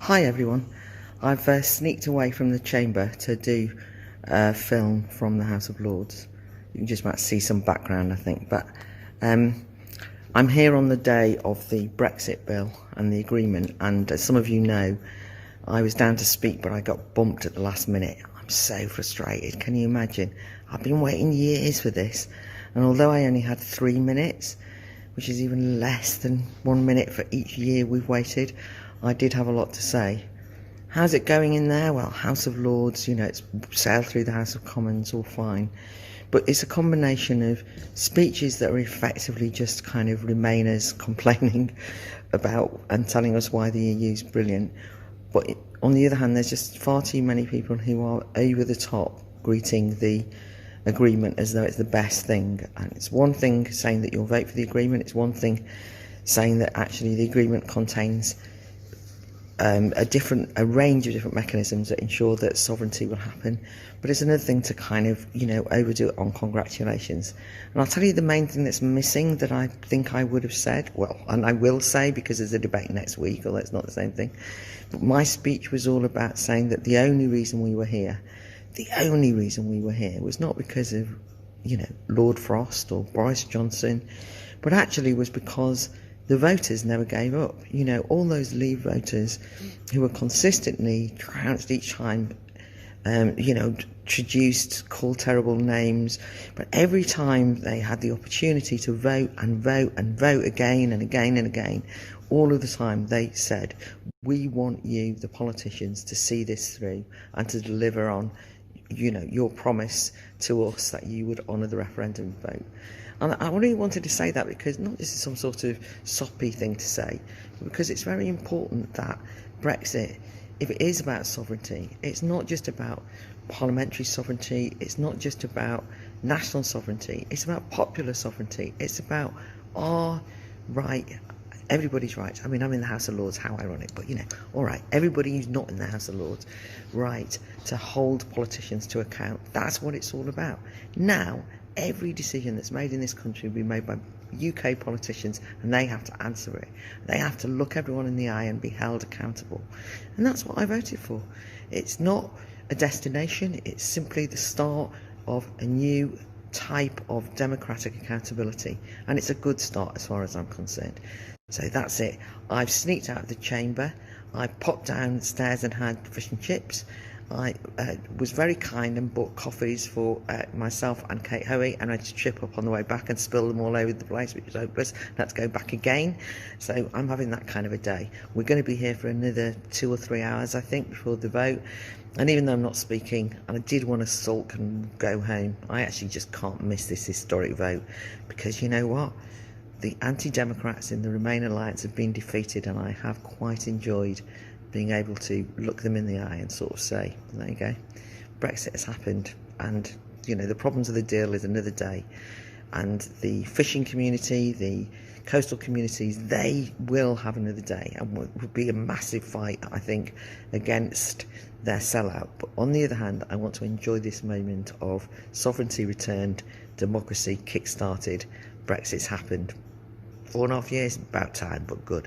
Hi everyone. I've sneaked away from the chamber to do a film from the House of Lords. You can just about see some background, I think. But I'm here on the day of the Brexit bill and the agreement. And as some of you know, I was down to speak, but I got bumped at the last minute. I'm so frustrated. Can you imagine? I've been waiting years for this. And although I only had 3 minutes, which is even less than 1 minute for each year we've waited, I did have a lot to say. How's it going in there? Well, House of Lords, it's sailed through the House of Commons, all fine. But it's a combination of speeches that are effectively just kind of Remainers complaining about and telling us why the EU is brilliant. But on the other hand, there's just far too many people who are over the top greeting the agreement as though it's the best thing. And it's one thing saying that you'll vote for the agreement. It's one thing saying that actually the agreement contains a range of different mechanisms that ensure that sovereignty will happen, but it's another thing to kind of overdo it on congratulations. And I'll tell you the main thing that's missing that I think I would have said, and I will say because there's a debate next week, although it's not the same thing, but my speech was all about saying that the only reason we were here was not because of Lord Frost or Boris Johnson, but actually was because the voters never gave up. All those Leave voters who were consistently trounced each time, traduced, called terrible names, but every time they had the opportunity to vote and vote and vote again and again and again, all of the time they said, we want you, the politicians, to see this through and to deliver on your promise to us that you would honour the referendum vote. And I really wanted to say that because not just some sort of soppy thing to say, but because it's very important that Brexit, if it is about sovereignty, it's not just about parliamentary sovereignty, it's not just about national sovereignty, it's about popular sovereignty, it's about our right, everybody's right. I mean, I'm in the House of Lords, how ironic, but all right, everybody who's not in the House of Lords, right to hold politicians to account. That's what it's all about. Now, every decision that's made in this country will be made by UK politicians, and they have to answer it. They have to look everyone in the eye and be held accountable. And that's what I voted for. It's not a destination, it's simply the start of a new type of democratic accountability. And it's a good start as far as I'm concerned. So that's it. I've sneaked out of the chamber. I popped downstairs and had fish and chips. I was very kind and bought coffees for myself and Kate Hoey, and I had to trip up on the way back and spill them all over the place, which was hopeless. I had to go back again. So I'm having that kind of a day. We're going to be here for another 2 or 3 hours, I think, before the vote. And even though I'm not speaking, and I did want to sulk and go home, I actually just can't miss this historic vote, because you know what? The anti-democrats in the Remain alliance have been defeated, and I have quite enjoyed being able to look them in the eye and sort of say, there you go, Brexit has happened, and the problems of the deal is another day. And the fishing community, the coastal communities, they will have another day, and will be a massive fight, I think, against their sellout. But on the other hand, I want to enjoy this moment of sovereignty returned, democracy kick-started, Brexit's happened. 4.5 years, about time, but good.